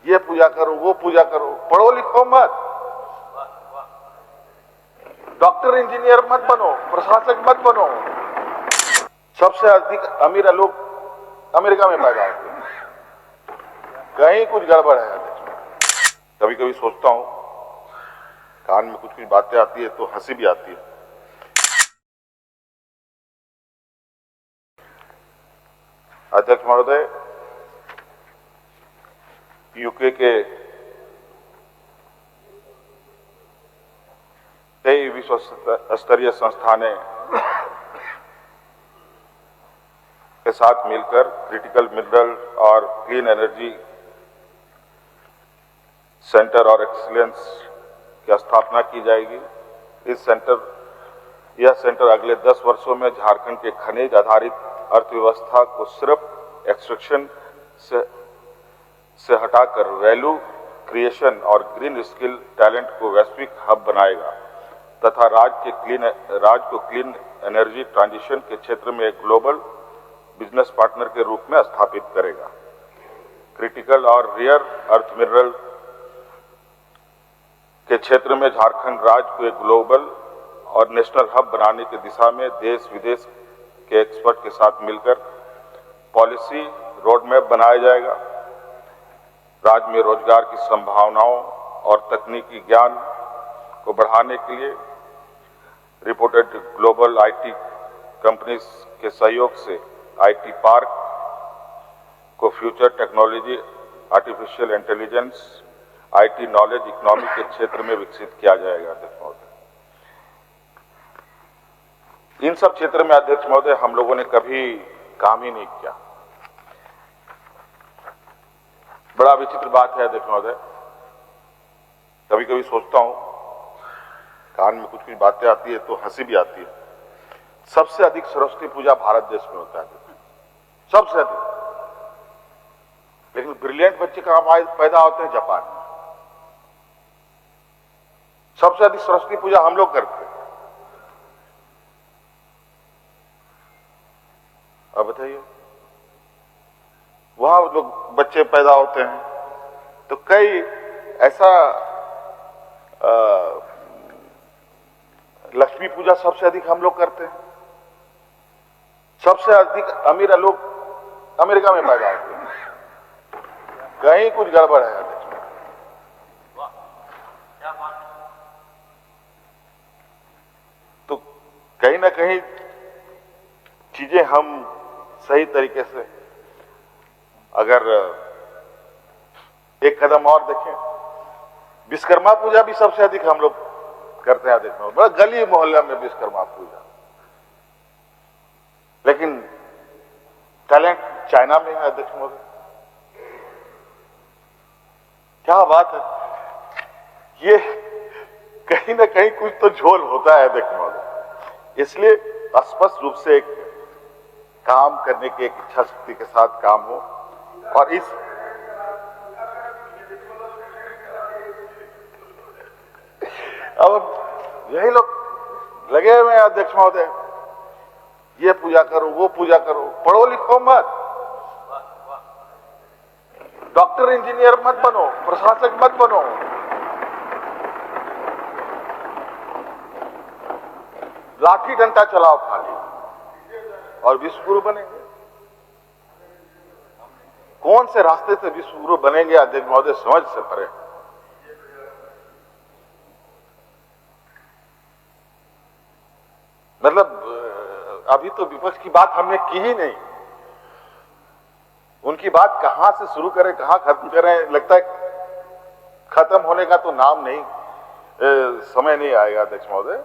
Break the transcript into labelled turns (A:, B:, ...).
A: ये पूजा करो, वो पूजा करो, पढ़ो लिखो मत, डॉक्टर इंजीनियर मत बनो, प्रशासक मत बनो। सबसे अधिक अमीर लोग अमेरिका में पैदा होते हैं, कहीं कुछ गड़बड़ है। कभी कभी सोचता हूं, कान में कुछ कुछ बातें आती है तो हंसी भी आती है। अध्यक्ष महोदय, यूके के कई विश्व स्तरीय संस्थानें के साथ मिलकर क्रिटिकल मिनरल और क्लीन एनर्जी सेंटर और एक्सीलेंस की स्थापना की जाएगी। यह सेंटर अगले 10 वर्षों में झारखंड के खनिज आधारित अर्थव्यवस्था को सिर्फ एक्सट्रैक्शन से हटाकर वैल्यू क्रिएशन और ग्रीन स्किल टैलेंट को वैश्विक हब बनाएगा तथा राज्य को क्लीन एनर्जी ट्रांजिशन के क्षेत्र में एक ग्लोबल बिजनेस पार्टनर के रूप में स्थापित करेगा। क्रिटिकल और रेयर अर्थ मिनरल के क्षेत्र में झारखंड राज्य को एक ग्लोबल और नेशनल हब बनाने की दिशा में देश विदेश के एक्सपर्ट के साथ मिलकर पॉलिसी रोडमैप बनाया जाएगा। राज्य में रोजगार की संभावनाओं और तकनीकी ज्ञान को बढ़ाने के लिए रिपोर्टेड ग्लोबल आईटी कंपनीज के सहयोग से आईटी पार्क को future technology, artificial intelligence, IT knowledge economy के क्षेत्र में विकसित किया जाएगा। अध्यक्ष महोदय, इन सब क्षेत्र में अध्यक्ष महोदय हम लोगों ने कभी काम ही नहीं किया। बड़ा विचित्र बात है अध्यक्ष महोदय, कभी कभी सोचता हूं, कान में कुछ कुछ बातें आती है तो हंसी भी आती है। सबसे अधिक सरस्वती पूजा भारत देश में होता है, सबसे अधिक। लेकिन ब्रिलियंट बच्चे कहां पैदा होते हैं? जापान में। सबसे अधिक सरस्वती पूजा हम लोग करते हैं। अब बताइए, वहां लोग बच्चे पैदा होते हैं तो कई ऐसा लक्ष्मी पूजा सबसे अधिक हम लोग करते हैं। सबसे अधिक अमीर लोग अमेरिका में पैदा होते हैं, कहीं कुछ गड़बड़ है। तो कहीं ना कहीं चीजें हम सही तरीके से अगर एक कदम और देखें, विश्वकर्मा पूजा भी सबसे अधिक हम लोग करते हैं। देखना बड़ा गली मोहल्ला में विश्वकर्मा पूजा, लेकिन टैलेंट चाइना में है। अध्यक्ष महोदय, क्या बात है, ये कहीं ना कहीं कुछ तो झोल होता है अध्यक्ष महोदय। इसलिए स्पष्ट रूप से एक काम करने की एक इच्छा शक्ति के साथ काम हो और इस अब यही लोग लगे हुए हैं अध्यक्ष महोदय, ये पूजा करो, वो पूजा करो, पढ़ो लिखो मत, डॉक्टर इंजीनियर मत बनो, प्रशासक मत बनो। लाठी डंडा चलाओ खाली और विश्वगुरु बनेंगे। कौन से रास्ते से विश्वगुरु बनेंगे अध्यक्ष महोदय, समझ से परे। मतलब अभी तो विपक्ष की बात हमने की ही नहीं, उनकी बात कहां से शुरू करें कहां खत्म करें, लगता है खत्म होने का तो नाम नहीं, समय नहीं आएगा अध्यक्ष महोदय।